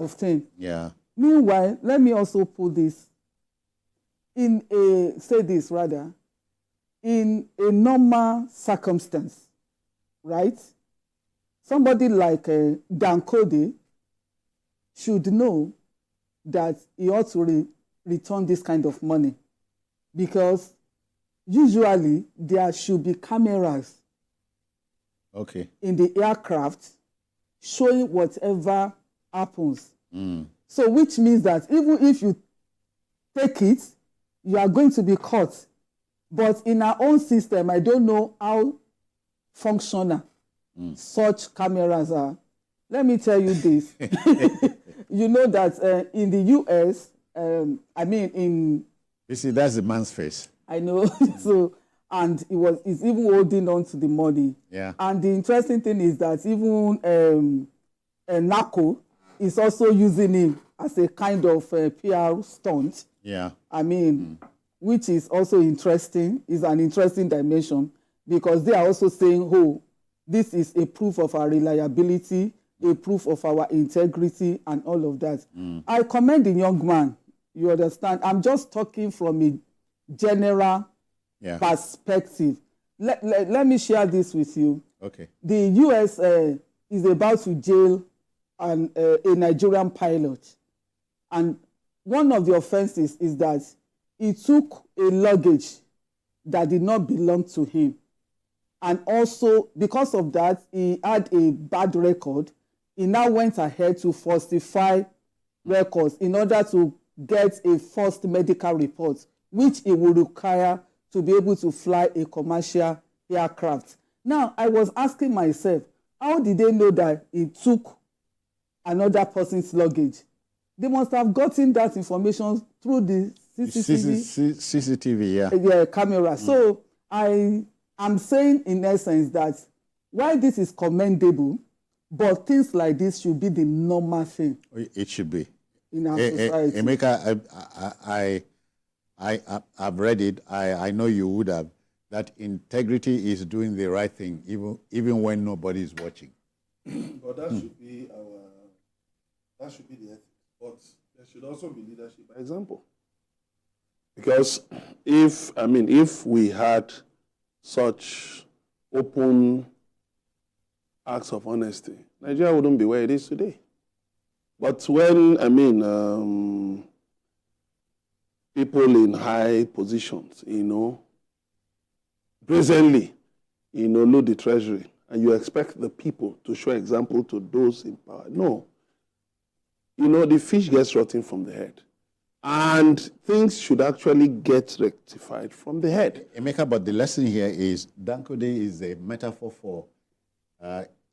of things. Yeah. Meanwhile, let me also put this in in a normal circumstance, right? Somebody like Dan Cody should know that he ought to return this kind of money, because usually there should be cameras in the aircraft showing whatever happens. So which means that even if you take it, you are going to be caught. But in our own system, I don't know how functional such cameras are. Let me tell you this. You know that in the US, You see, that's the man's face. I know. So, and it's even holding on to the money. Yeah. And the interesting thing is that even NACO is also using him as a kind of PR stunt. Yeah. Which is also interesting, is an interesting dimension, because they are also saying, oh, this is a proof of our reliability, a proof of our integrity, and all of that. I commend the young man. You understand? I'm just talking from a general perspective. Let me share this with you. Okay. The US is about to jail a Nigerian pilot. And one of the offenses is that he took a luggage that did not belong to him. And also, because of that, he had a bad record. He now went ahead to falsify records in order to get a first medical report, which he would require to be able to fly a commercial aircraft. Now, I was asking myself, how did they know that he took another person's luggage? They must have gotten that information through the CCTV camera. So I am saying, in essence, that while this is commendable, but things like this should be the normal thing. It should be. In our society. Emeka, I've read it. I know you would have. That integrity is doing the right thing, even when nobody is watching. But that should be the ethics. But there should also be leadership by example. Because if we had such open acts of honesty, Nigeria wouldn't be where it is today. But when, people in high positions, presently, load the treasury, and you expect the people to show example to those in power. No. The fish gets rotten from the head. And things should actually get rectified from the head. Emeka, but the lesson here is Dankode is a metaphor for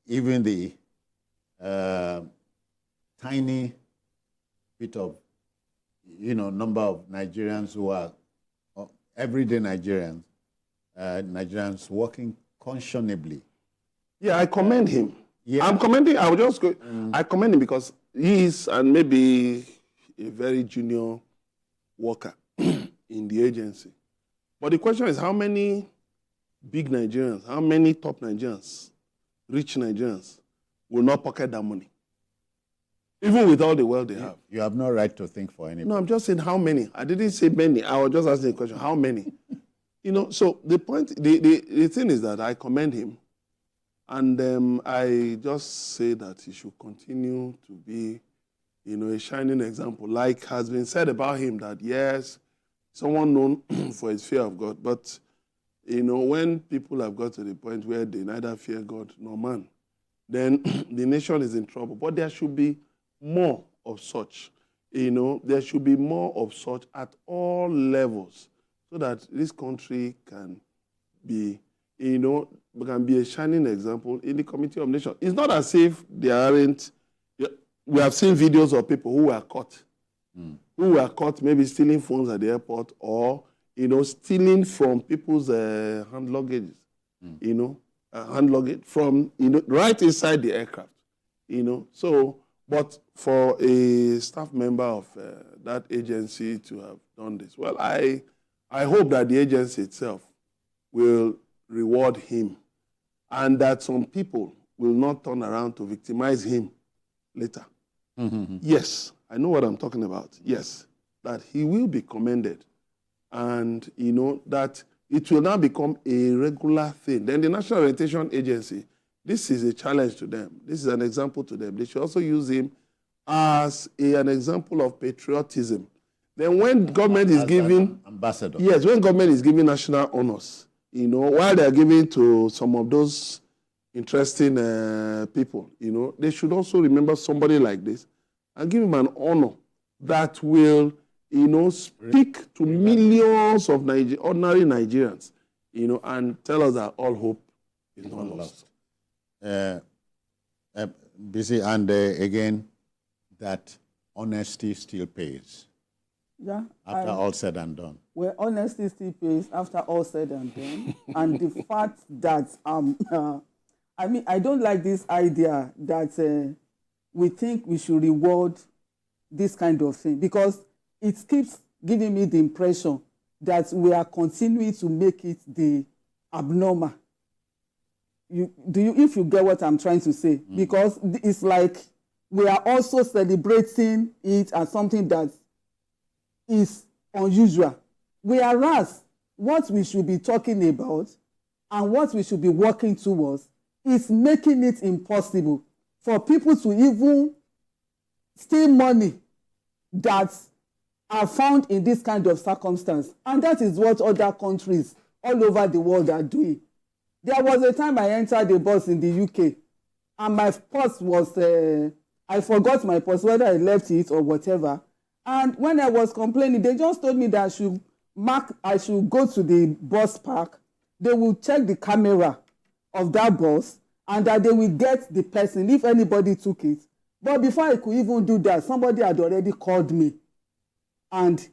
even the tiny bit of, number of Nigerians who are everyday Nigerians, Nigerians working conscionably. Yeah, I commend him. Yeah. I commend him because he is, and maybe a very junior worker in the agency. But the question is, how many big Nigerians, how many top Nigerians, rich Nigerians, will not pocket that money? Even with all the wealth they have. You have no right to think for anybody. No, I'm just saying how many. I didn't say many. I was just asking the question, how many? So the point, the thing is that I commend him. And I just say that he should continue to be, a shining example. Like has been said about him, that yes, someone known for his fear of God. But, when people have got to the point where they neither fear God nor man, then the nation is in trouble. But there should be more of such. There should be more of such at all levels so that this country can be, can be a shining example in the Committee of Nations. It's not as if they aren't. We have seen videos of people who were caught, maybe stealing phones at the airport or, stealing from people's hand luggages, hand luggage from, right inside the aircraft, So, but for a staff member of that agency to have done this, well, I hope that the agency itself will reward him and that some people will not turn around to victimize him later. yes, I know what I'm talking about. Yes, that he will be commended. And, that it will now become a regular thing. Then the National Orientation Agency, this is a challenge to them. This is an example to them. They should also use him as an example of patriotism. Then when government is giving... ambassador. Yes, when government is giving national honors, while they are giving to some of those interesting people, they should also remember somebody like this and give him an honor that will, speak to millions of ordinary Nigerians, and tell us that all hope is not lost. Busy, and again, that honesty still pays. Yeah. After all said and done. Well, honesty still pays after all said and done. And the fact that, I don't like this idea that we think we should reward this kind of thing, because it keeps giving me the impression that we are continuing to make it the abnormal. If you get what I'm trying to say? Because it's like we are also celebrating it as something that is unusual. Whereas what we should be talking about and what we should be working towards is making it impossible for people to even steal money that are found in this kind of circumstance. And that is what other countries all over the world are doing. There was a time I entered a bus in the UK and my purse was, I forgot my purse, whether I left it or whatever. And when I was complaining, they just told me that I should go to the bus park. They will check the camera of that bus and that they will get the person if anybody took it. But before I could even do that, somebody had already called me and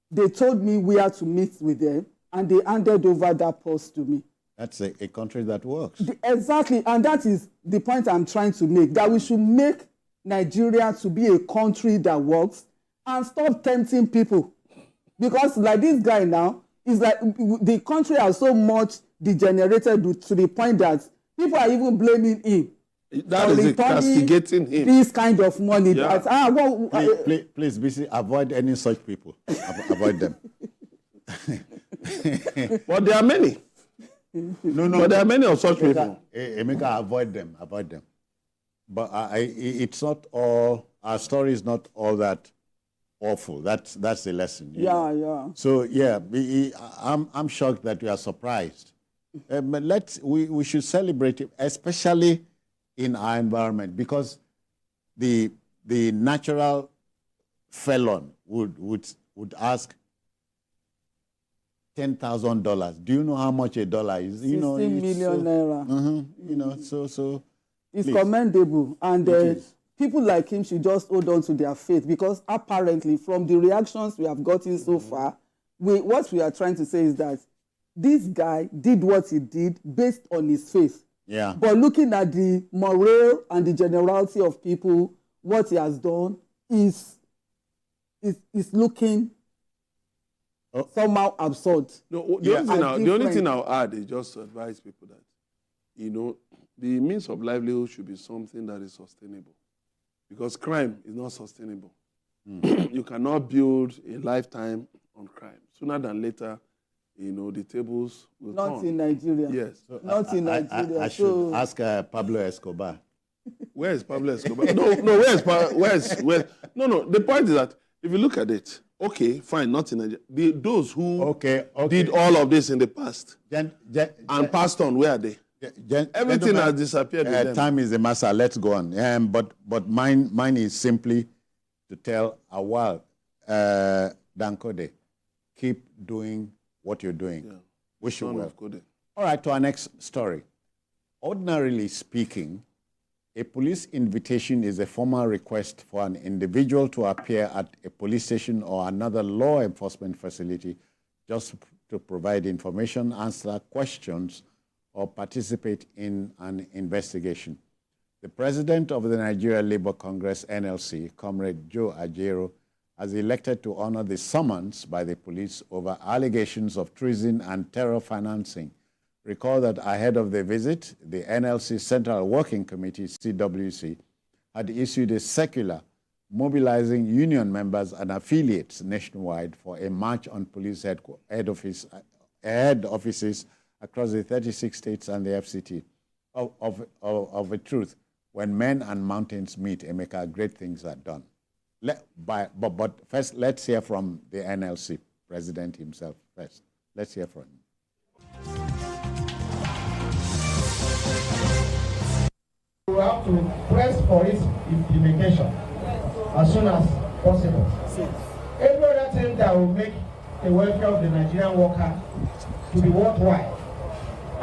they told me where to meet with them and they handed over that purse to me. That's a country that works. Exactly, and that is the point I'm trying to make, that we should make Nigeria to be a country that works and stop tempting people. Because like this guy now, it's like the country has so much degenerated to the point that people are even blaming him. That is it, castigating him. This kind of money. Yeah. That, please, BC, avoid any such people. Avoid them. But there are many. No. But there are many of such people. Emeka, avoid them. But it's not all. Our story is not all that awful. That's the lesson. Yeah. So yeah, I'm shocked that you are surprised. But we should celebrate it, especially in our environment, because the natural felon would ask $10,000. Do you know how much a dollar is? 60 million naira. So it's please. Commendable, and people like him should just hold on to their faith, because apparently from the reactions we have gotten so far, what we are trying to say is that this guy did what he did based on his faith. Yeah. But looking at the morale and the generality of people, what he has done is looking somehow absurd. No, the only thing I'll add is just to advise people that, the means of livelihood should be something that is sustainable. Because crime is not sustainable. You cannot build a lifetime on crime. Sooner than later, the tables will turn. Not in Nigeria. Yes. So not in Nigeria. I should ask Pablo Escobar. Where is Pablo Escobar? No, the point is that if you look at it, okay, fine, not in Nigeria. Those who did all of this in the past and passed on, where are they? Everything has disappeared with them. Time is the master. Let's go on. But mine is simply to tell Awal, Dankode, keep doing what you're doing. Yeah. Wish you well. All right, to our next story. Ordinarily speaking, a police invitation is a formal request for an individual to appear at a police station or another law enforcement facility just to provide information, answer questions, or participate in an investigation. The president of the Nigeria Labour Congress, NLC, Comrade Joe Ajero, has elected to honor the summons by the police over allegations of treason and terror financing. Recall that ahead of the visit, the NLC Central Working Committee, CWC, had issued a circular mobilizing union members and affiliates nationwide for a march on police head offices across the 36 states and the FCT. Of a truth, when men and mountains meet, Emeka, great things are done. But first, let's hear from the NLC president himself first. Let's hear from him. We have to press for its implementation as soon as possible. Every other thing that will make the welfare of the Nigerian worker to be worthwhile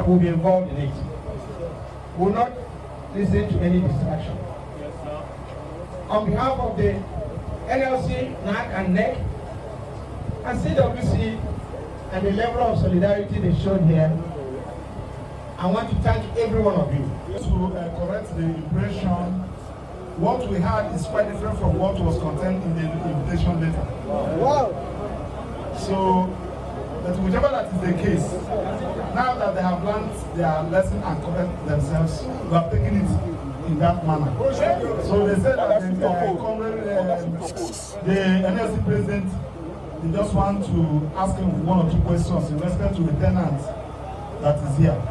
will be involved in it. We will not listen to any distraction. On behalf of the NLC, NAC and NEC, and CWC, and the level of solidarity they showed here, I want to thank every one of you. To correct the impression, what we had is quite different from what was contained in the invitation letter. Wow! So, but whichever that is the case, now that they have learned their lesson and correct themselves, we have taken it in that manner. So they said that the NLC president, they just want to ask him one or two questions in respect to the tenant that is here.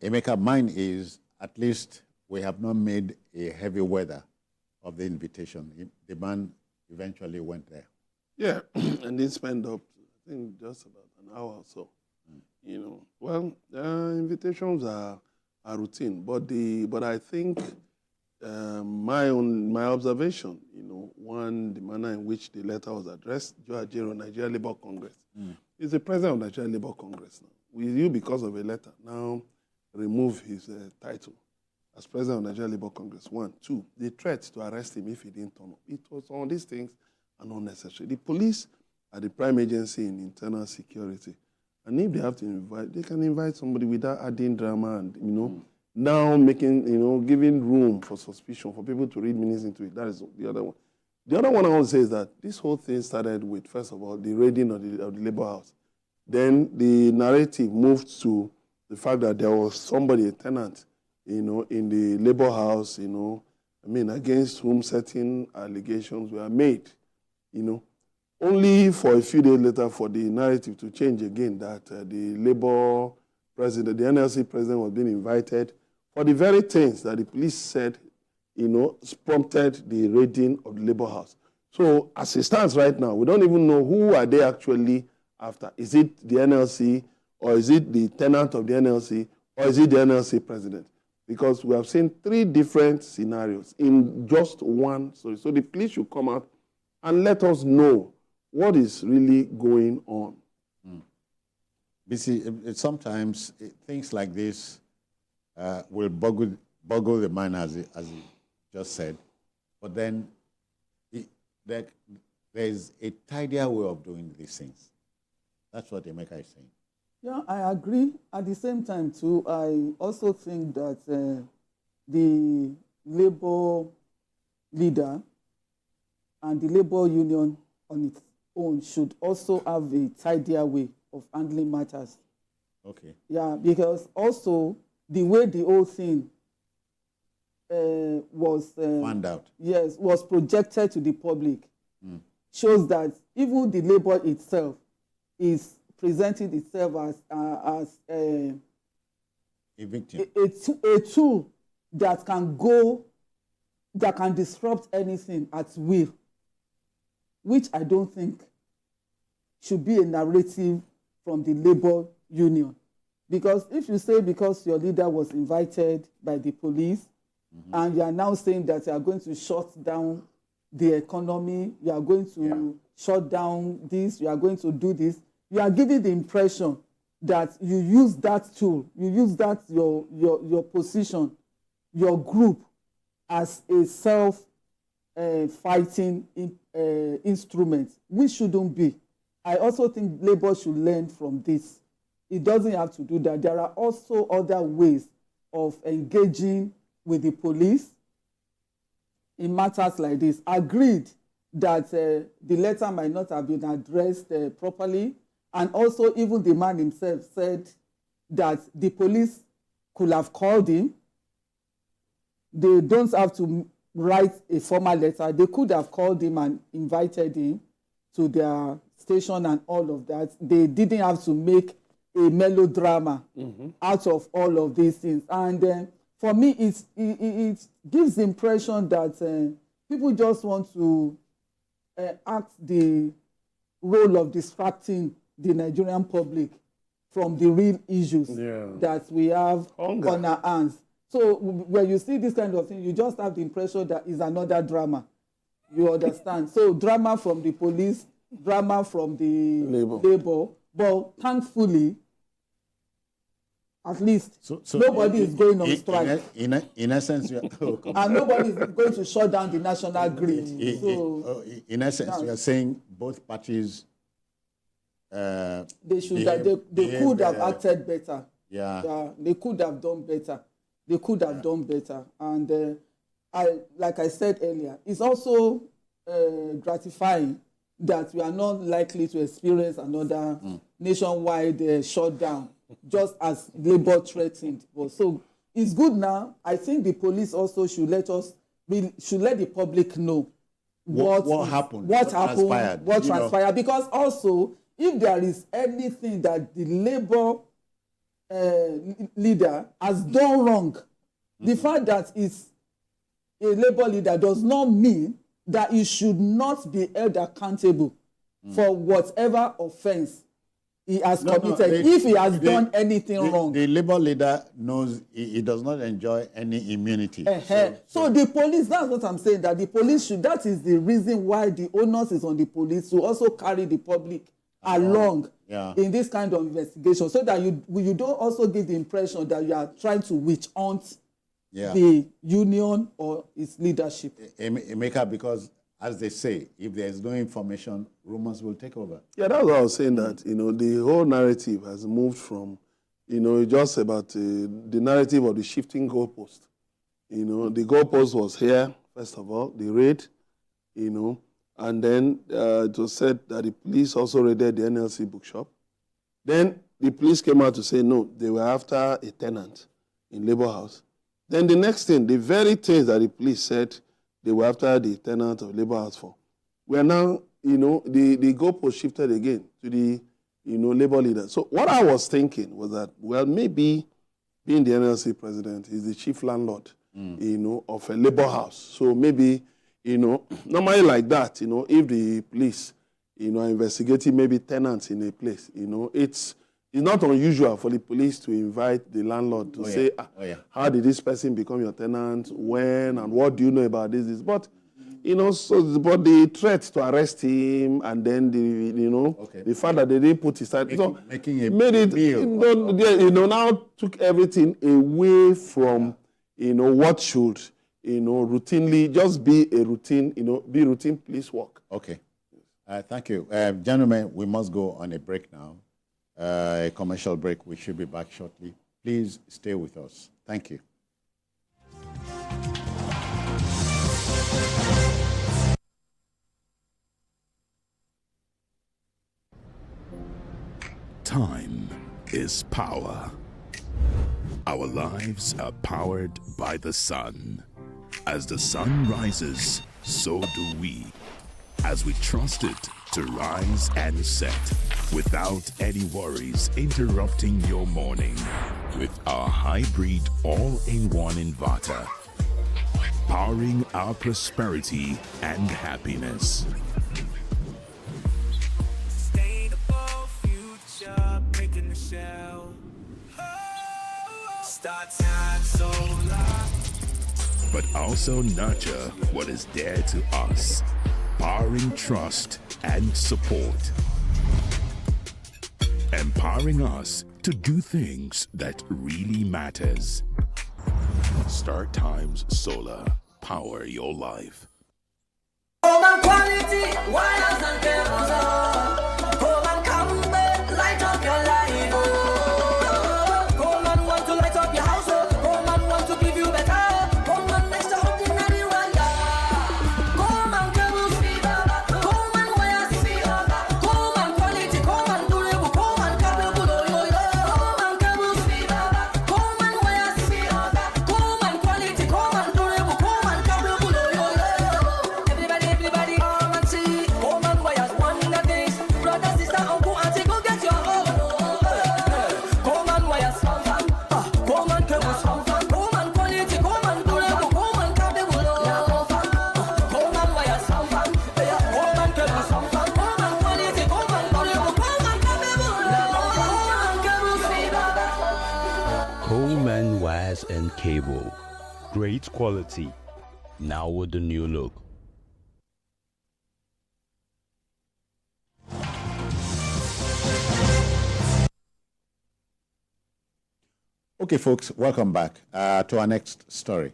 Emeka, mine is, at least we have not made a heavy weather of the invitation. The man eventually went there. Yeah, and they spent up, I think, just about an hour or so. You know, well, invitations are routine, but I think my observation, you know, the manner in which the letter was addressed, Joe Ajero, Nigeria Labour Congress, is the president of Nigeria Labour Congress now. With you because of a letter, now remove his title as president of Nigeria Labour Congress. 1, 2, the threat to arrest him if he didn't turn up. It was on these things are not necessary. The police are the prime agency in internal security. And if they have to invite, they can invite somebody without adding drama and, you know, now making, you know, giving room for suspicion, for people to read meanings into it. That is the other one. The other one I want to say is that this whole thing started with, first of all, the raiding of the Labour House. Then the narrative moved to the fact that there was somebody, a tenant, you know, in the Labour House, you know, I mean, against whom certain allegations were made, you know, only for a few days later for the narrative to change again that the Labour president, the NLC president was being invited for the very things that the police said, you know, prompted the raiding of the Labour House. So as it stands right now, we don't even know who are they actually after. Is it the NLC, or is it the tenant of the NLC, or is it the NLC president? Because we have seen 3 different scenarios in just one story. So the police should come out and let us know what is really going on. Sometimes things like this will boggle the mind, as he just said. But then there's a tidier way of doing these things. That's what Emeka is saying. Yeah, I agree. At the same time, too, I also think that the labor leader and the labor union on its own should also have a tidier way of handling matters. Okay. Yeah, because also the way the whole thing was found out. Yes, was projected to the public shows that even the labor itself is presenting itself as a victim, a tool that can disrupt anything at will, which I don't think should be a narrative from the labor union. Because if you say because your leader was invited by the police, and you are now saying that you are going to shut down the economy, you are going to shut down this, you are going to do this, you are giving the impression that you use that tool, you use that your position, your group as a self-fighting instrument, which shouldn't be. I also think labor should learn from this. It doesn't have to do that. There are also other ways of engaging with the police in matters like this. Agreed that the letter might not have been addressed properly. And also, even the man himself said that the police could have called him. They don't have to write a formal letter. They could have called him and invited him to their station and all of that. They didn't have to make a melodrama out of all of these things. And for me, it gives the impression that people just want to act the role of distracting the Nigerian public from the real issues that we have on our hands. So when you see this kind of thing, you just have the impression that it's another drama. You understand? So drama from the police, drama from the labor. But thankfully, at least nobody is going on strike. In essence, and nobody is going to shut down the national grid. In essence, you are saying both parties they could have acted better. They could have done better. They could have done better. And like I said earlier, it's also gratifying that we are not likely to experience another nationwide shutdown, just as Labour threatened. So it's good now. I think the police also should let the public know what happened, what transpired. Because also, if there is anything that the Labour leader has done wrong, the fact that it's a Labour leader does not mean that he should not be held accountable for whatever offense he has committed, if he has done anything wrong. The Labour leader knows he does not enjoy any immunity. So the police, that's what I'm saying, that the police should, that is the reason why the onus is on the police to also carry the public along in this kind of investigation, so that you don't also give the impression that you are trying to witch hunt the union or its leadership. Emeka, because as they say, if there is no information, rumors will take over. Yeah, that's what I was saying, that, the whole narrative has moved from, just about the narrative of the shifting goalpost. The goalpost was here, first of all, the raid, and then it was said that the police also raided the NLC bookshop. Then the police came out to say, no, they were after a tenant in Labour House. Then the next thing, the very things that the police said they were after the tenant of Labour House for, we are now, the goalpost shifted again to the, Labour leader. So what I was thinking was that, well, maybe being the NLC president is the chief landlord, of a Labour House. So maybe, normally like that, if the police, are investigating maybe tenants in a place, it's not unusual for the police to invite the landlord to say, how did this person become your tenant, when, and what do you know about this? But, but the threat to arrest him, and then the fact that they didn't put his side, now took everything away from, what should, routinely just be a routine, be routine police work. Okay. Thank you. Gentlemen, we must go on a break now. A commercial break. We should be back shortly. Please stay with us. Thank you. Time is power. Our lives are powered by the sun. As the sun rises, so do we. As we trust it to rise and set without any worries interrupting your morning, with our hybrid all-in-one inverter, powering our prosperity and happiness. Sustainable future, making the shell. Start time solar. But also nurture what is dear to us, powering trust and support, empowering us to do things that really matters. Start Times Solar. Power your life. Home and quality, wires and cables on. Home and come, light up your life. Home and want to light up your house. Home and want to give you better. Home and extraordinary wonder. Home and cables, home and wires, home and quality, home and durable. wires and cable. Great quality, now with the new look. Okay, folks, welcome back to our next story.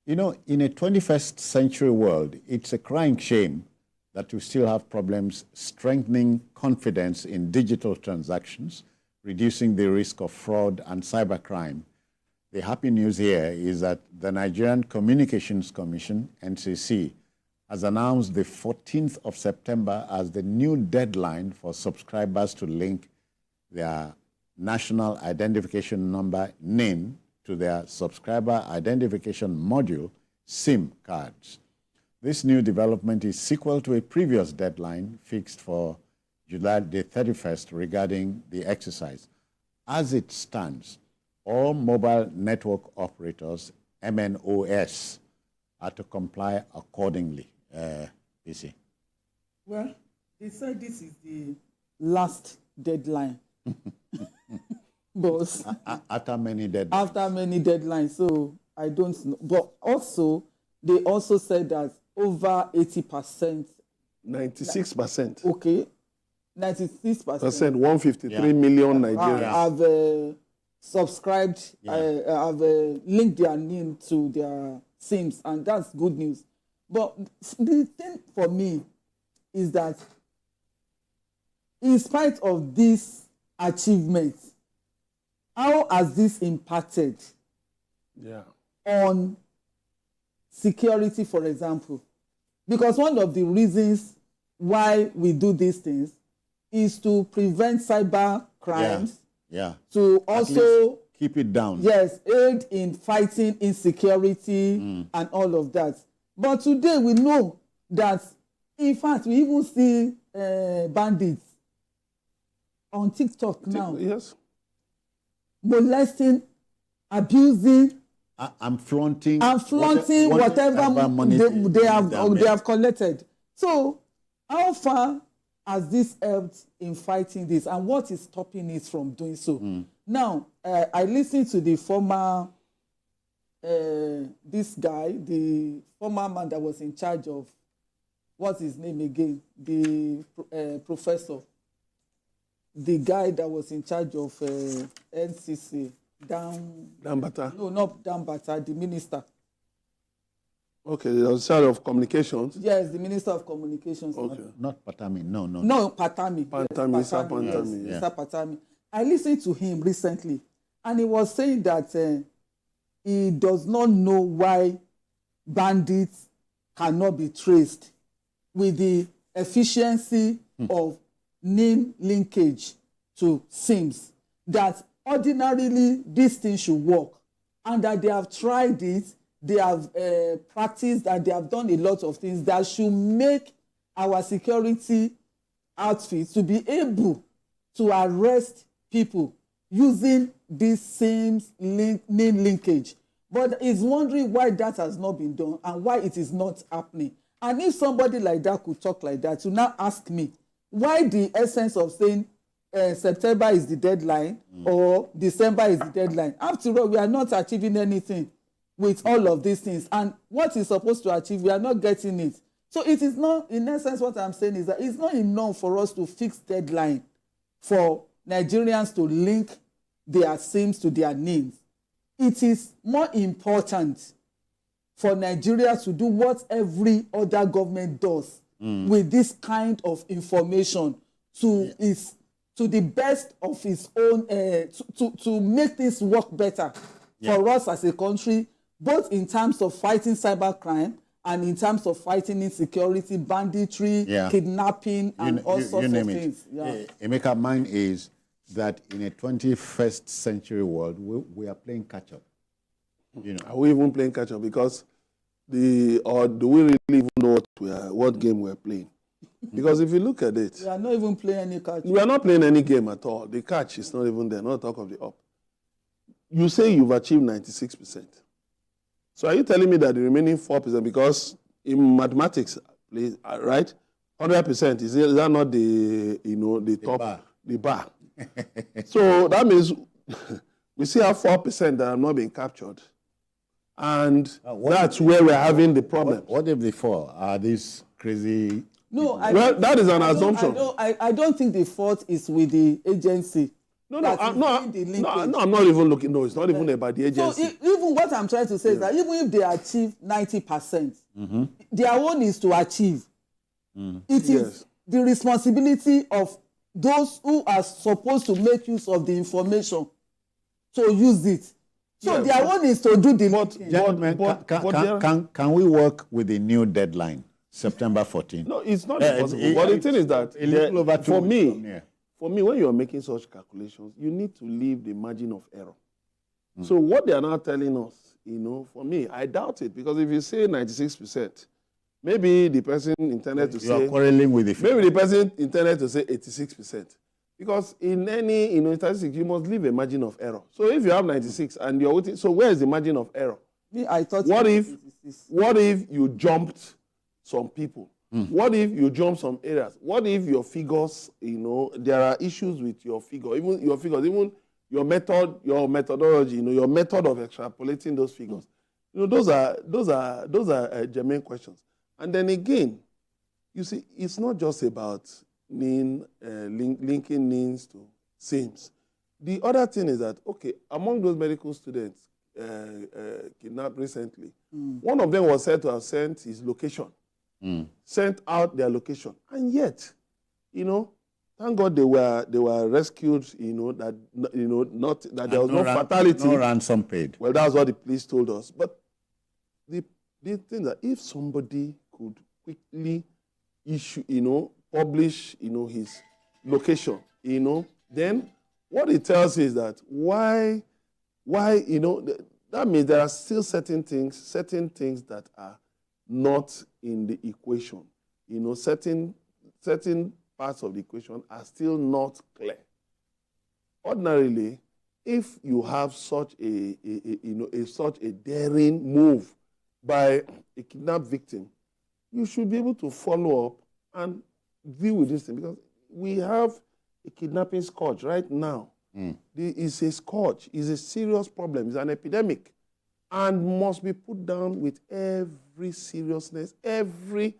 You know, in a 21st century world, it's a crying shame that we still have problems strengthening confidence in digital transactions, reducing the risk of fraud and cybercrime. The happy news here is that the Nigerian Communications Commission, NCC, has announced the 14th of September as the new deadline for subscribers to link their National Identification Number, NIN, to their Subscriber Identification Module, SIM cards. This new development is sequel to a previous deadline fixed for July the 31st regarding the exercise. As it stands, all mobile network operators, MNOs, are to comply accordingly. PC. Well, they said this is the last deadline. Boss. After many deadlines. After many deadlines, so I don't know. But also, they also said that over 80%. 96%. Okay. 96%. 153 million Nigerians Have subscribed, have linked their name to their SIMs, and that's good news. But the thing for me is that in spite of this achievement, how has this impacted on security, for example? Because one of the reasons why we do these things is to prevent cyber crimes, to also keep it down. Yes, aid in fighting insecurity and all of that. But today we know that, in fact, we even see bandits on TikTok now. Yes. Molesting, abusing, I'm flaunting whatever money they have collected. So, how far has this helped in fighting this, and what is stopping it from doing so? Now, I listened to the former, this guy, the former man that was in charge of, what's his name again? The professor. The guy that was in charge of NCC, Dambata. No, not Dambata, the minister. Okay, the minister of communications. Yes, the minister of communications. Okay. Not Patami, no. No, Patami. Pantami, yes, Mr. Pantami. Yes, Mr. Patami. I listened to him recently, and he was saying that he does not know why bandits cannot be traced with the efficiency of name linkage to SIMs, that ordinarily this thing should work, and that they have tried it, they have practiced, that they have done a lot of things that should make our security outfits to be able to arrest people using this same name linkage. But he's wondering why that has not been done and why it is not happening. And if somebody like that could talk like that, to now ask me, why the essence of saying September is the deadline or December is the deadline? After all, we are not achieving anything with all of these things. And what is supposed to achieve, we are not getting it. So it is not, in essence, what I'm saying is that it's not enough for us to fix deadline for Nigerians to link their SIMs to their names. It is more important for Nigeria to do what every other government does with this kind of information to the best of its own, to make this work better for us as a country, both in terms of fighting cybercrime and in terms of fighting insecurity, banditry, kidnapping, and all sorts of things. Emeka, mine is that in a 21st century world, we are playing catch-up. You know. Are we even playing catch-up? Because or do we really even know what game we're playing? Because if you look at it, we are not even playing any catch. We are not playing any game at all. The catch is not even there. Not talk of the up. You say you've achieved 96%. So are you telling me that the remaining 4%, because in mathematics, right, 100% is that not the top, the bar? So that means We still have 4% that have not been captured. And that's where we're having the problem. What if they fall? Are these crazy? No, that is an assumption. I don't think the fault is with the agency. I'm not even looking. No, it's not even about the agency. So even what I'm trying to say is that even if they achieve 90%, their own is to achieve. It is the responsibility of those who are supposed to make use of the information to use it. So their own is to do the linking. Gentlemen, can we work with a new deadline, September 14th? No, it's not impossible. But the thing is that for me, when you are making such calculations, you need to leave the margin of error. So what they are now telling us, for me, I doubt it, because if you say 96%, maybe the person intended to say... You are quarreling with the figure. Maybe the person intended to say 86%. Because in any statistics, you must leave a margin of error. So if you have 96 and you're waiting, so where is the margin of error? I thought what if you jumped some people? What if you jump some areas? What if your figures, there are issues with your figure, even your method, your methodology, your method of extrapolating those figures. Those are germane questions. And then again, you see, it's not just about linking NINs to SIMs. The other thing is that, among those medical students kidnapped recently, one of them was said to have sent his location. Sent out their location, and yet, thank God they were rescued. Not that there was no fatality, no ransom paid. Well, that's what the police told us. But the thing that if somebody could quickly publish, his location, then what it tells you is that why, that means there are still certain things that are not in the equation. Certain parts of the equation are still not clear. Ordinarily, if you have such a daring move by a kidnapped victim, you should be able to follow up and deal with this thing, because we have a kidnapping scourge right now. It's a scourge. It's a serious problem. It's an epidemic, and must be put down with every seriousness, every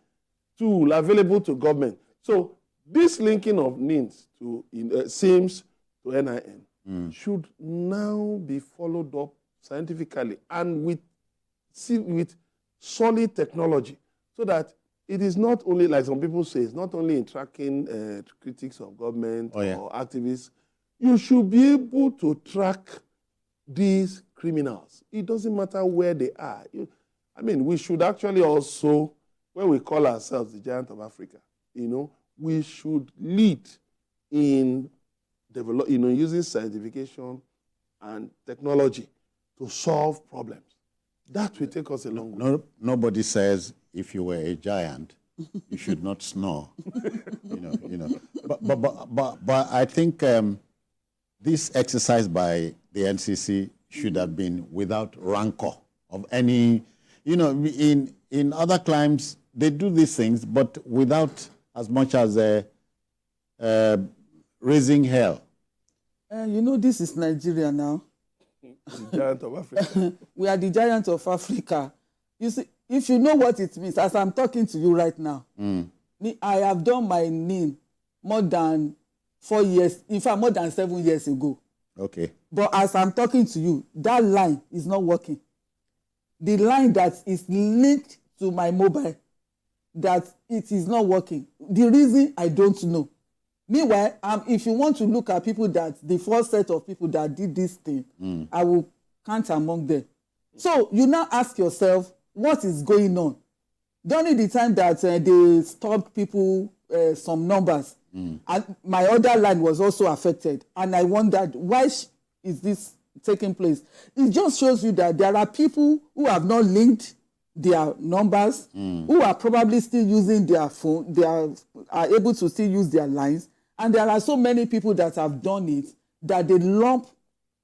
tool available to government. So this linking of NINs to SIMs to NIN should now be followed up scientifically and with solid technology, so that it is not only, like some people say, it's not only in tracking critics of government or activists. You should be able to track these criminals. It doesn't matter where they are. We should actually also, when we call ourselves the giant of Africa, we should lead in using scientification and technology to solve problems. That will take us a long way. Nobody says if you were a giant, you should not snore. But I think this exercise by the NCC should have been without rancor of any, in other climes, they do these things, but without as much as raising hell. This is Nigeria now. The giant of Africa. We are the giant of Africa. You see, if you know what it means, as I'm talking to you right now, I have done my NIN more than 4 years, in fact, more than 7 years ago. Okay. But as I'm talking to you, that line is not working. The line that is linked to my mobile, that it is not working. The reason, I don't know. Meanwhile, if you want to look at people the first set of people that did this thing, I will count among them. So you now ask yourself, what is going on? During the time that they stopped people, some numbers, and my other line was also affected, and I wondered, why is this taking place? It just shows you that there are people who have not linked their numbers, who are probably still using their phone, they are able to still use their lines, and there are so many people that have done it that they lump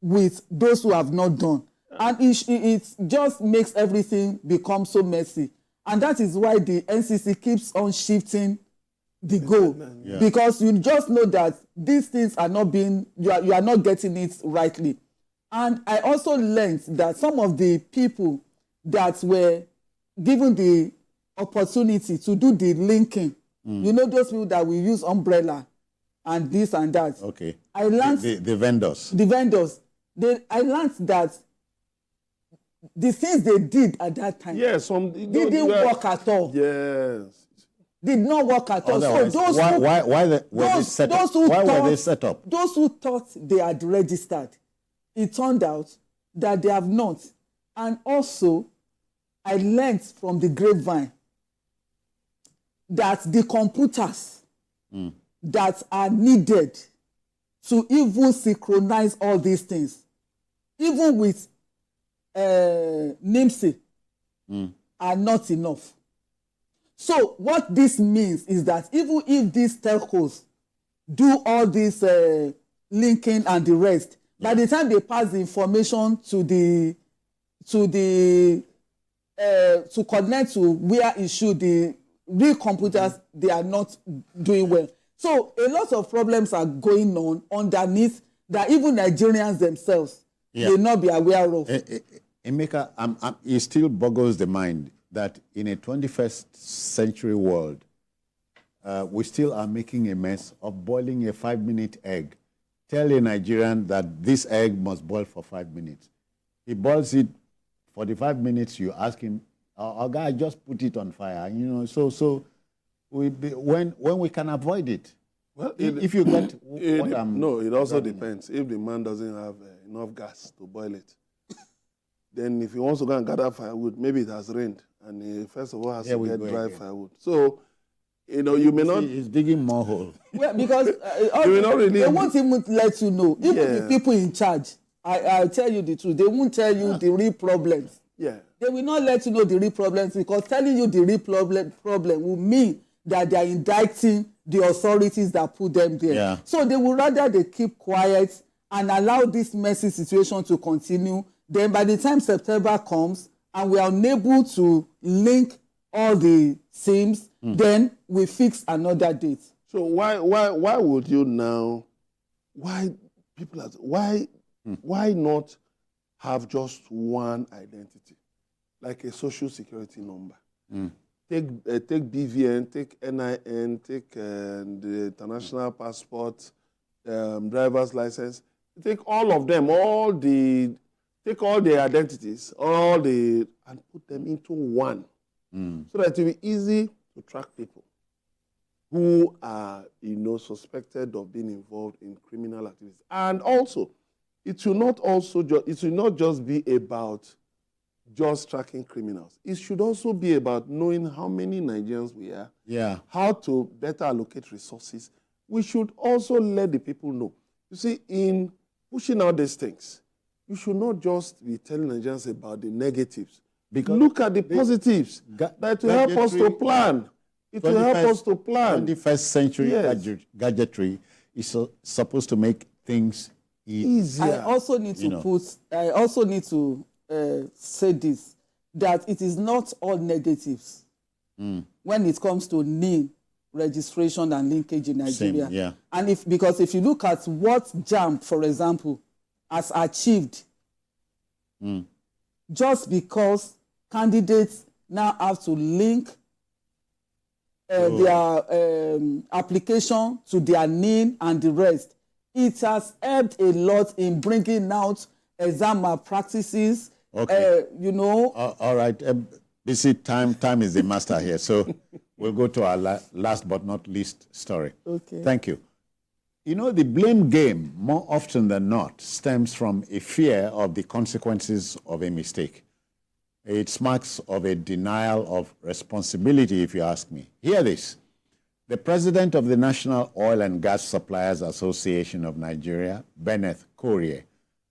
with those who have not done. And it just makes everything become so messy. And that is why the NCC keeps on shifting the goal. Yeah. Because you just know that these things are not being, you are not getting it rightly. And I also learned that some of the people that were given the opportunity to do the linking, you know, those people that will use umbrella and this and that. Okay. I learned the vendors. The vendors. I learned that the things they did at that time didn't work at all. Yes. Did not work at all. Otherwise, so those why were they set up? Why were they set up? Those who thought they had registered, it turned out that they have not. And also, I learned from the grapevine that the computers that are needed to even synchronize all these things, even with NIMSI, are not enough. So what this means is that even if these telcos do all this linking and the rest, by the time they pass the information to connect to where it should, the real computers, they are not doing well. So a lot of problems are going on underneath that even Nigerians themselves may not be aware of. Emeka, it still boggles the mind that in a 21st century world, we still are making a mess of boiling a 5-minute egg. Tell a Nigerian that this egg must boil for 5 minutes. He boils it 45 minutes, you ask him, our guy just put it on fire. You know, so when we can avoid it. Well, if you get what I'm... No, it also depends. If the man doesn't have enough gas to boil it, then if he wants to go and gather firewood, maybe it has rained, and he first of all has to get dry firewood. So, you know, you may not... He's digging more hole. Well, because they won't even let you know. Even the people in charge, I'll tell you the truth, they won't tell you the real problems. Yeah. They will not let you know the real problems, because telling you the real problem will mean that they are indicting the authorities that put them there. Yeah. So they would rather they keep quiet and allow this messy situation to continue. Then by the time September comes and we are unable to link all the SIMs, then we fix another date. So why would you now, why not have just one identity, like a social security number? Take BVN, take NIN, take the international passport, driver's license. Take all of them, take all the identities, and put them into one, so that it will be easy to track people who are, suspected of being involved in criminal activities. And also, it will not just be about just tracking criminals. It should also be about knowing how many Nigerians we are, how to better allocate resources. We should also let the people know. You see, in pushing out these things, you should not just be telling Nigerians about the negatives. Because look at the positives. That will help us to plan. It will help us to plan. 21st century gadgetry is supposed to make things easier. I also need to say this, that it is not all negatives when it comes to NIN registration and linkage in Nigeria. Same, and because if you look at what JAMB, for example, has achieved, just because candidates now have to link their application to their NIN and the rest, it has helped a lot in bringing out exam malpractices. Okay. All right. Busy time is the master here. So we'll go to our last but not least story. Okay. Thank you. The blame game, more often than not, stems from a fear of the consequences of a mistake. It's marks of a denial of responsibility, if you ask me. Hear this. The president of the National Oil and Gas Suppliers Association of Nigeria, Benneth Korie,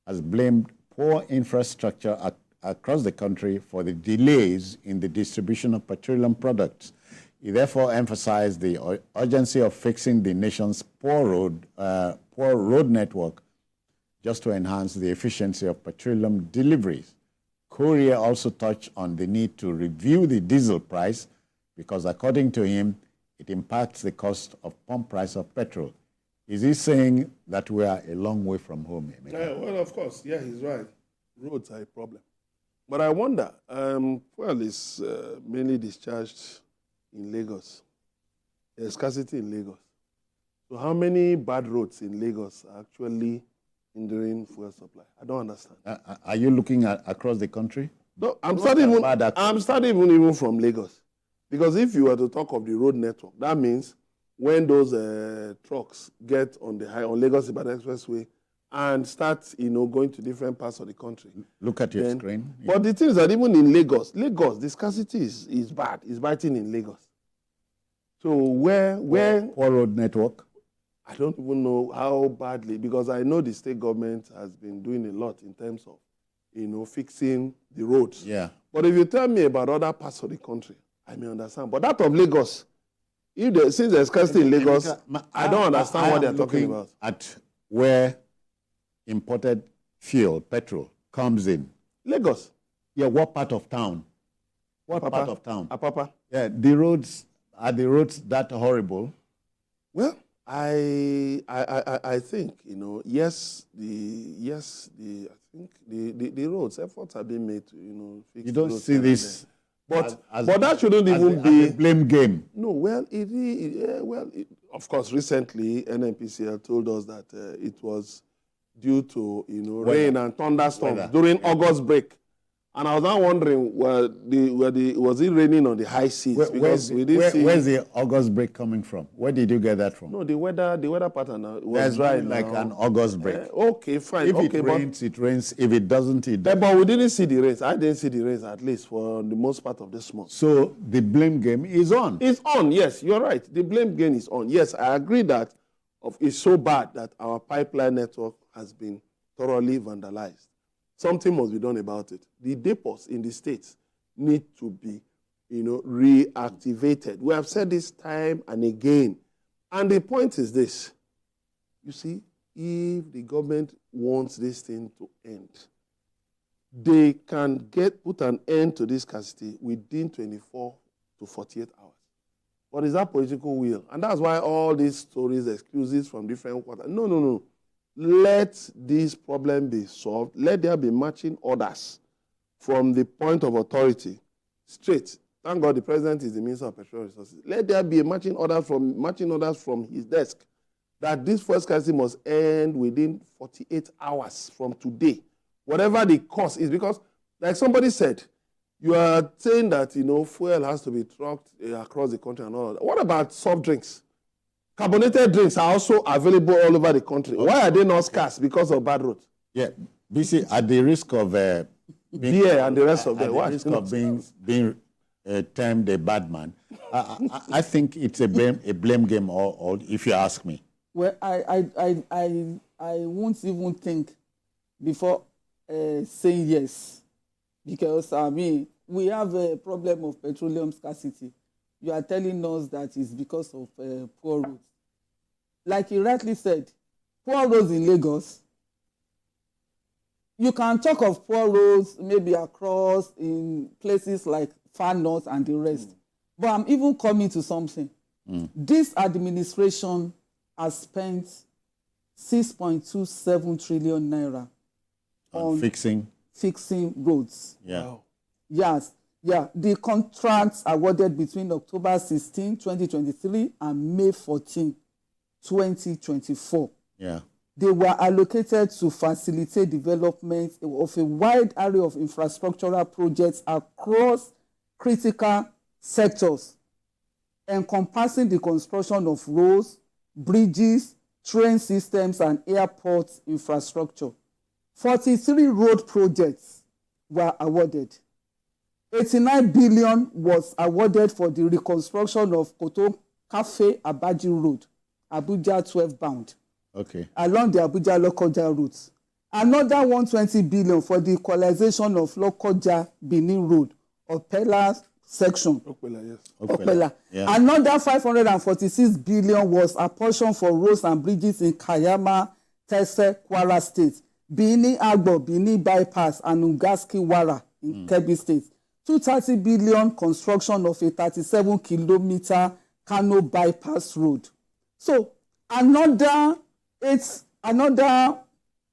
has blamed poor infrastructure across the country for the delays in the distribution of petroleum products. He therefore emphasized the urgency of fixing the nation's poor road network just to enhance the efficiency of petroleum deliveries. Korie also touched on the need to review the diesel price because, according to him, it impacts the cost of pump price of petrol. Is he saying that we are a long way from home? Well, of course, yeah, he's right. Roads are a problem. But I wonder, fuel is mainly discharged in Lagos. There's scarcity in Lagos. So how many bad roads in Lagos are actually hindering fuel supply? I don't understand. Are you looking at across the country? No, I'm starting even from Lagos. Because if you were to talk of the road network, that means when those trucks get on Lagos-Ibadan Expressway and start, going to different parts of the country. Look at your screen. Yeah. But the thing is that even in Lagos, the scarcity is bad. It's biting in Lagos. So where poor road network? I don't even know how badly, because I know the state government has been doing a lot in terms of, fixing the roads. Yeah. But if you tell me about other parts of the country, I may understand. But that of Lagos, since there's scarcity in Lagos, I don't understand what they're talking about. At where imported fuel, petrol, comes in. Lagos. Yeah, what part of town? What part of town? Apapa. Yeah, are the roads that horrible? Well, I think, yes, the roads, efforts are being made to, fix. You don't see this. But that shouldn't even be a blame game. No, well, of course, recently NNPCL told us that it was due to rain and thunderstorms during August break, and I was now wondering was it raining on the high seas? Where's the August break coming from? Where did you get that from? No, the weather pattern was dry like an August break. Okay, fine. If it rains, it rains. If it doesn't, it doesn't. But we didn't see the rains. I didn't see the rains, at least for the most part of this month. So the blame game is on. It's on, yes, you're right. The blame game is on. Yes, I agree that it's so bad that our pipeline network has been thoroughly vandalized. Something must be done about it. The depots in the states need to be, reactivated. We have said this time and again. And the point is this. You see, if the government wants this thing to end, they can put an end to this scarcity within 24 to 48 hours. But is that political will? And that's why all these stories, excuses from different quarters. No. Let this problem be solved. Let there be matching orders from the point of authority straight. Thank God the president is the Minister of Petroleum Resources. Let there be a matching orders from his desk that this fuel scarcity must end within 48 hours from today. Whatever the cost is, because like somebody said, you are saying that fuel has to be trucked across the country and all that. What about soft drinks? Carbonated drinks are also available all over the country. Okay. Why are they not scarce? Because of bad roads. Yeah, BC, at the risk of beer and the rest of them. At the risk of being termed a bad man, I think it's a blame game. Or if you ask me. Well, I won't even think before saying yes, because we have a problem of petroleum scarcity. You are telling us that it's because of poor roads. Like you rightly said, poor roads in Lagos. You can talk of poor roads maybe across in places like far north and the rest. But I'm even coming to something. This administration has spent 6.27 trillion naira on fixing roads. Yeah. Wow. Yes. Yeah, the contracts awarded between October 16, 2023 and May 14, 2024. Yeah. They were allocated to facilitate development of a wide array of infrastructural projects across critical sectors, encompassing the construction of roads, bridges, train systems, and airport infrastructure. 43 road projects were awarded. 89 billion was awarded for the reconstruction of Koto Cafe Abaji Road, Abuja 12 bound. Okay. Along the Abuja Lokoja route. Another 120 billion for the equalization of Lokoja Benin Road, Opela section. Opela, yes. Opela. Yeah. Another 546 billion was apportioned for roads and bridges in Kayama, Tese, Kwara State, Benin Agbo, Benin Bypass, and Ungaski Wara in Kebbi State. 230 billion construction of a 37-kilometer Kano bypass road. So another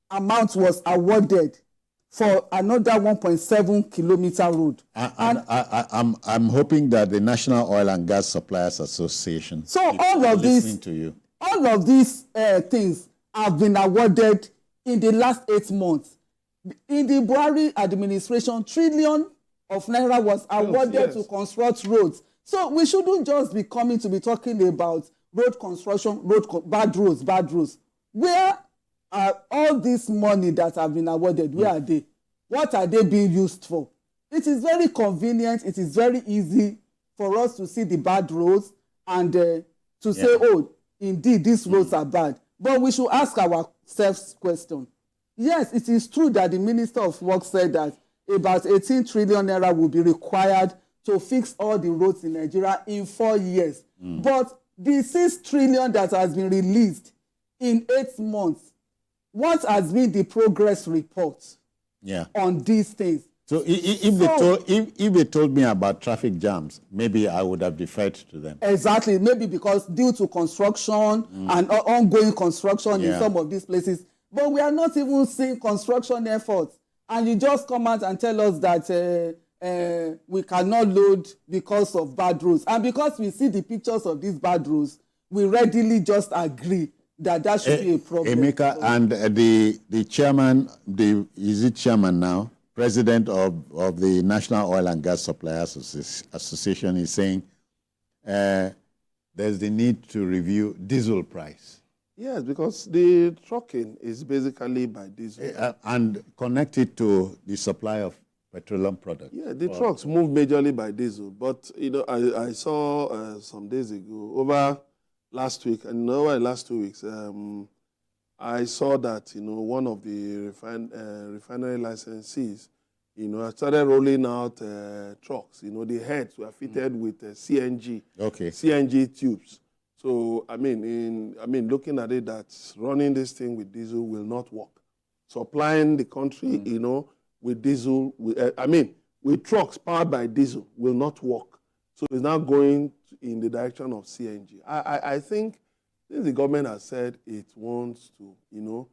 amount was awarded for another 1.7 kilometer road. I'm hoping that the National Oil and Gas Suppliers Association. So all of these things have been awarded in the last 8 months. In the Buhari administration, trillion of naira was awarded to construct roads. So we shouldn't just be coming to be talking about road construction, bad roads. Where are all this money that have been awarded? Where are they? What are they being used for? It is very convenient. It is very easy for us to see the bad roads and to say, oh, indeed, these roads are bad. But we should ask ourselves question. Yes, it is true that the Minister of Works said that about 18 trillion naira will be required to fix all the roads in Nigeria in 4 years. But the 6 trillion that has been released in 8 months, what has been the progress report on these things? So if they told me about traffic jams, maybe I would have deferred to them. Exactly, maybe because due to construction and ongoing construction in some of these places. But we are not even seeing construction efforts. And you just come out and tell us that we cannot load because of bad roads. And because we see the pictures of these bad roads, we readily just agree that should be a problem. Emeka, and the chairman, is it chairman now? President of the National Oil and Gas Suppliers Association is saying there's the need to review diesel price. Yes, because the trucking is basically by diesel. And connected to the supply of petroleum products. Yeah, the trucks move majorly by diesel. But, I saw some days ago, over last week, and over the last 2 weeks, I saw that, one of the refinery licensees, started rolling out trucks. The heads were fitted with CNG, CNG tubes. So, looking at it, that running this thing with diesel will not work. Supplying the country, with diesel, with trucks powered by diesel will not work. So it's now going in the direction of CNG. I think the government has said it wants to,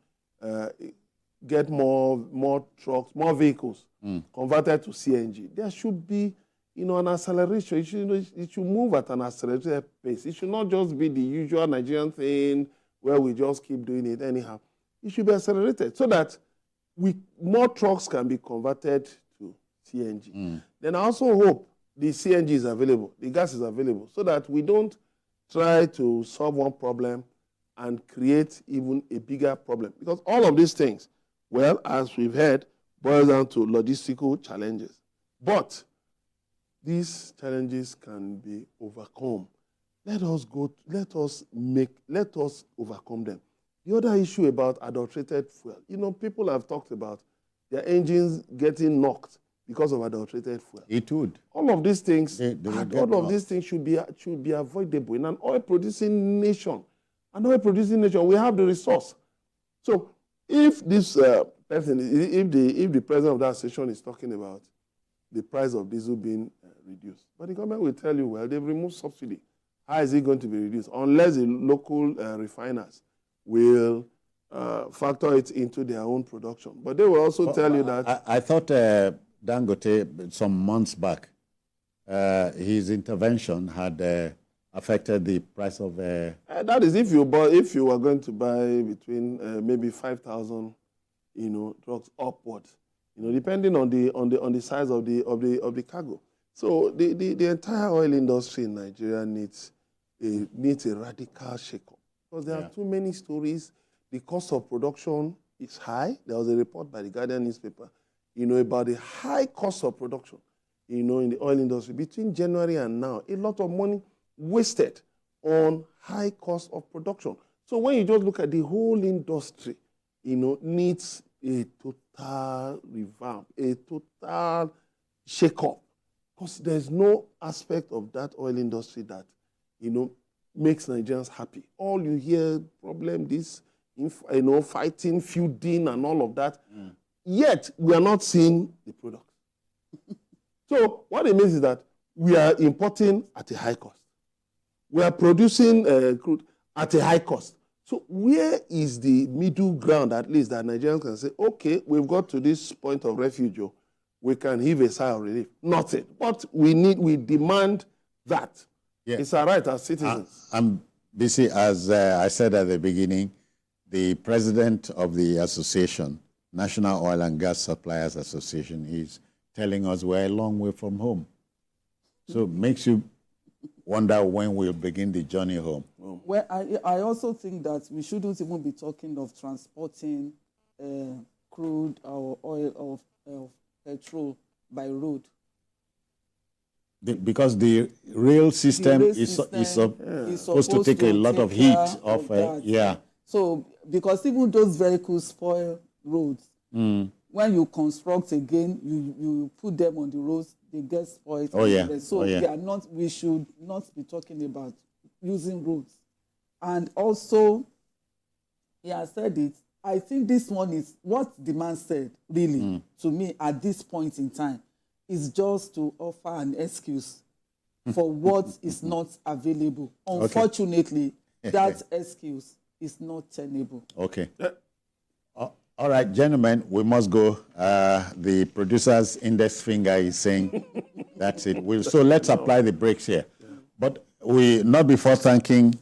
get more trucks, more vehicles converted to CNG. There should be, an acceleration. It should move at an accelerated pace. It should not just be the usual Nigerian thing where we just keep doing it anyhow. It should be accelerated so that more trucks can be converted to CNG. Then I also hope the CNG is available, the gas is available, so that we don't try to solve one problem and create even a bigger problem. Because all of these things, well, as we've heard, boils down to logistical challenges. But these challenges can be overcome. Let us overcome them. The other issue about adulterated fuel, people have talked about their engines getting knocked because of adulterated fuel. It would. All of these things, should be avoidable. In an oil-producing nation, we have the resource. So, if this if the president of that station is talking about the price of diesel being reduced, but the government will tell you, well, they've removed subsidy. How is it going to be reduced? Unless the local refiners will factor it into their own production. But they will also tell you that... I thought Dangote, some months back, his intervention had affected the price of... that is if you were going to buy between maybe 5,000, trucks upwards, depending on the size of the cargo. So the entire oil industry in Nigeria needs a radical shake-up. Because there are too many stories. The cost of production is high. There was a report by the Guardian newspaper, about the high cost of production, in the oil industry. Between January and now, a lot of money wasted on high cost of production. So when you just look at the whole industry, needs a total revamp, a total shake-up. Because there's no aspect of that oil industry that, makes Nigerians happy. All you hear, problem, this, fighting, feuding, and all of that. Yet, we are not seeing the product. So, what it means is that we are importing at a high cost. We are producing crude at a high cost. So where is the middle ground, at least, that Nigerians can say, okay, we've got to this point of refuge, we can heave a sigh of relief? Nothing. But we demand that. Yeah. It's our right as citizens. I'm busy, as I said at the beginning, the president of the association, National Oil and Gas Suppliers Association, is telling us we're a long way from home. So it makes you wonder when we'll begin the journey home. Well, I also think that we shouldn't even be talking of transporting crude or oil of petrol by road. Because the rail system is supposed to take a lot of heat off. Yeah. So, because even those vehicles spoil roads. When you construct again, you put them on the roads, they get spoiled. So they are not. We should not be talking about using roads. And also, he has said it. I think this one is what the man said. Really, to me, at this point in time, is just to offer an excuse for what is not available. Unfortunately, that excuse is not tenable. Okay. All right, gentlemen, we must go. The producer's index finger is saying that's it. So let's apply the brakes here. But we, not before thanking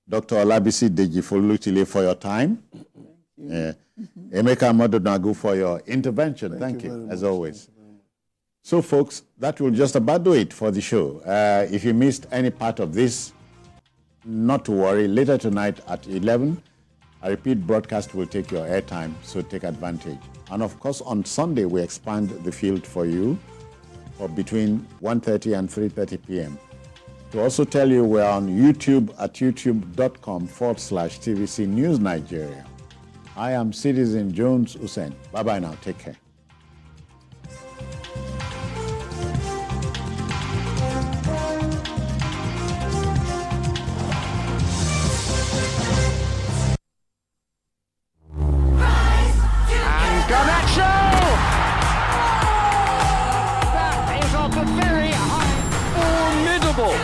Dr. Olabisi Deji-Folutile for your time. Emeka Modonagu for your intervention. Thank you as always. So, folks, that will just about do it for the show. If you missed any part of this, not to worry. Later tonight at 11, a repeat broadcast will take your airtime, so take advantage. And, of course, on Sunday, we expand the field for you for between 1:30 and 3:30 p.m. To also tell you, we're on YouTube at youtube.com/TVC News Nigeria. I am Citizen Jones Hussein. Bye-bye now. Take care.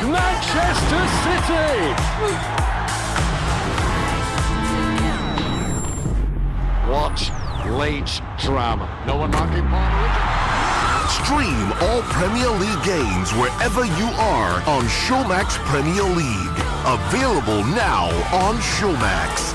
Manchester City! Watch late drama. No one marking Palmer. Stream all Premier League games wherever you are on Showmax Premier League. Available now on Showmax.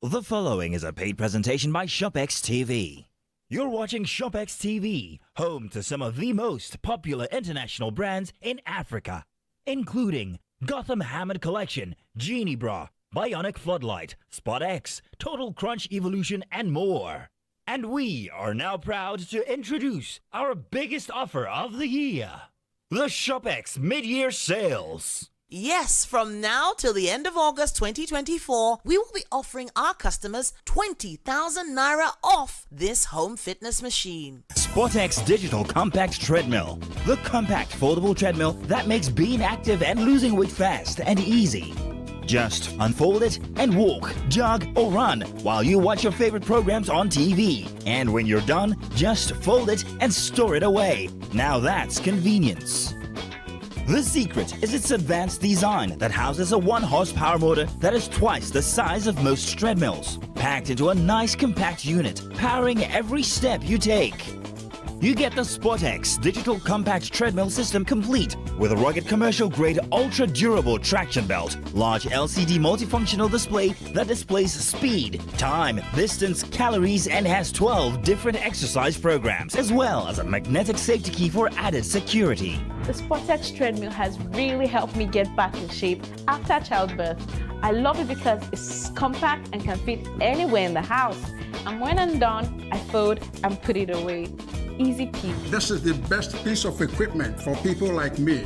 The following is a paid presentation by ShopX TV. You're watching ShopX TV, home to some of the most popular international brands in Africa, including Gotham Hammered Collection, Genie Bra, Bionic Floodlight, Spot X, Total Crunch Evolution, and more. And we are now proud to introduce our biggest offer of the year, the ShopX Mid-Year Sales. Yes, from now till the end of August 2024, we will be offering our customers 20,000 Naira off this home fitness machine. SportX Digital Compact Treadmill. The compact foldable treadmill that makes being active and losing weight fast and easy. Just unfold it and walk, jog, or run while you watch your favorite programs on TV. And when you're done, just fold it and store it away. Now that's convenience. The secret is its advanced design that houses a 1-horsepower motor that is twice the size of most treadmills, packed into a nice compact unit, powering every step you take. You get the SportX Digital Compact Treadmill System complete with a rugged commercial-grade ultra-durable traction belt, large LCD multifunctional display that displays speed, time, distance, calories, and has 12 different exercise programs, as well as a magnetic safety key for added security. The SportX treadmill has really helped me get back in shape after childbirth. I love it because it's compact and can fit anywhere in the house. And when I'm done, I fold and put it away. Easy peasy. This is the best piece of equipment for people like me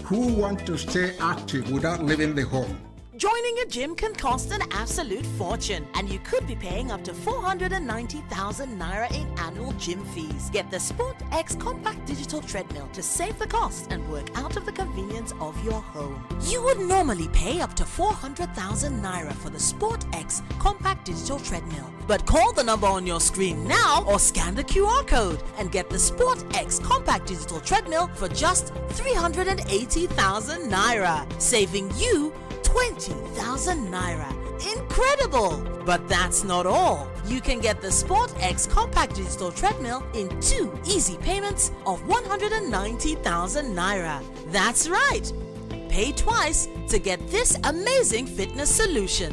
who want to stay active without leaving the home. Joining a gym can cost an absolute fortune, and you could be paying up to 490,000 Naira in annual gym fees. Get the SportX Compact Digital Treadmill to save the cost and work out of the convenience of your home. You would normally pay up to 400,000 Naira for the SportX Compact Digital Treadmill. But call the number on your screen now or scan the QR code and get the SportX Compact Digital Treadmill for just 380,000 Naira, saving you 20,000 naira. Incredible! But that's not all. You can get the Sport X Compact Digital Treadmill in 2 easy payments of 190,000 naira. That's right! Pay twice to get this amazing fitness solution.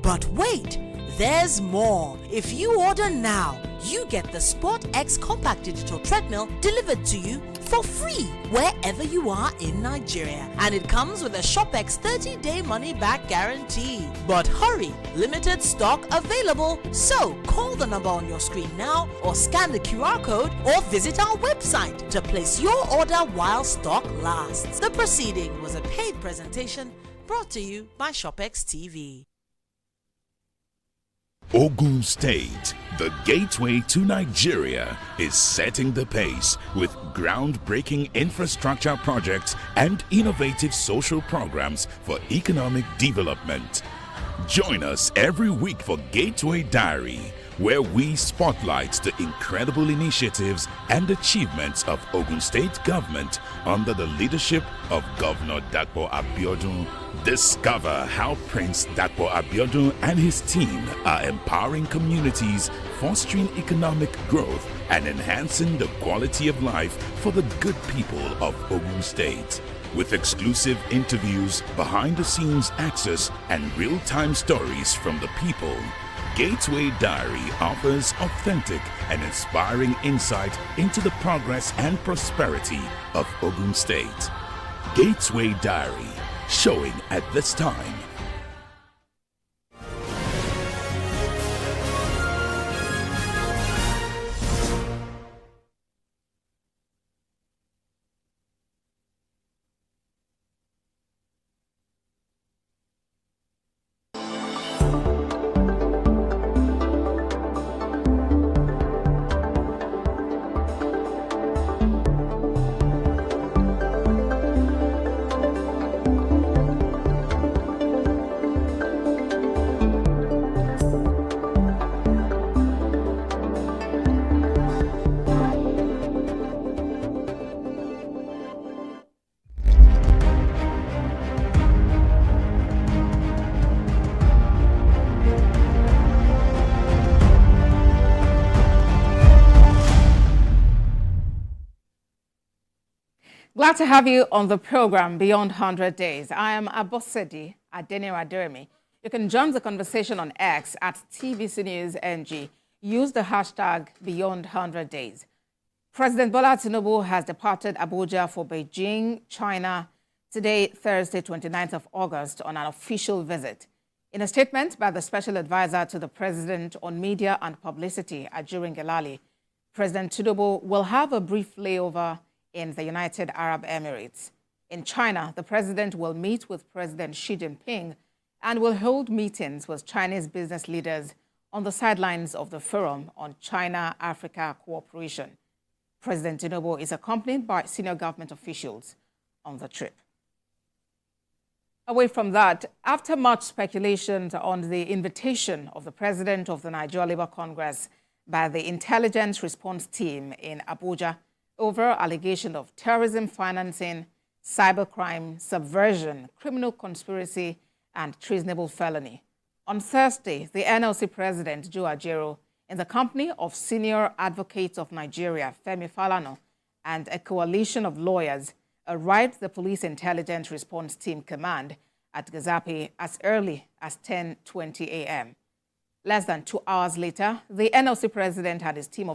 But wait, there's more. If you order now, you get the Sport X Compact Digital Treadmill delivered to you for free wherever you are in Nigeria. And it comes with a ShopEx 30-day money-back guarantee. But hurry, limited stock available. So call the number on your screen now or scan the QR code or visit our website to place your order while stock lasts. The proceeding was a paid presentation brought to you by ShopEx TV. Ogun State, the gateway to Nigeria, is setting the pace with groundbreaking infrastructure projects and innovative social programs for economic development. Join us every week for Gateway Diary, where we spotlight the incredible initiatives and achievements of Ogun State government under the leadership of Governor Dapo Abiodun. Discover how Prince Dapo Abiodun and his team are empowering communities, fostering economic growth, and enhancing the quality of life for the good people of Ogun State. With exclusive interviews, behind-the-scenes access, and real-time stories from the people, Gateway Diary offers authentic and inspiring insight into the progress and prosperity of Ogun State. Gateway Diary, showing at this time. Glad to have you on the program Beyond 100 Days. I am Abosedi Adeniraduremi. You can join the conversation on X at TVC News NG. Use the hashtag Beyond 100 Days. President Bola Tinubu has departed Abuja for Beijing, China, today, Thursday, 29th of August, on an official visit. In a statement by the Special Advisor to the President on Media and Publicity, Ajurin Gelali, President Tinubu will have a brief layover in the United Arab Emirates. In China, the president will meet with President Xi Jinping and will hold meetings with Chinese business leaders on the sidelines of the Forum on China-Africa Cooperation. President Tinubu is accompanied by senior government officials on the trip. Away from that, after much speculation on the invitation of the president of the Nigeria Labour Congress by the Intelligence Response Team in Abuja, over allegation of terrorism financing, cybercrime, subversion, criminal conspiracy, and treasonable felony. On Thursday, the NLC president, Joe Ajero, in the company of senior advocates of Nigeria, Femi Falana, and a coalition of lawyers, arrived the Police Intelligence Response Team command at Gazapi as early as 10:20 a.m. Less than 2 hours later, the NLC president had his team of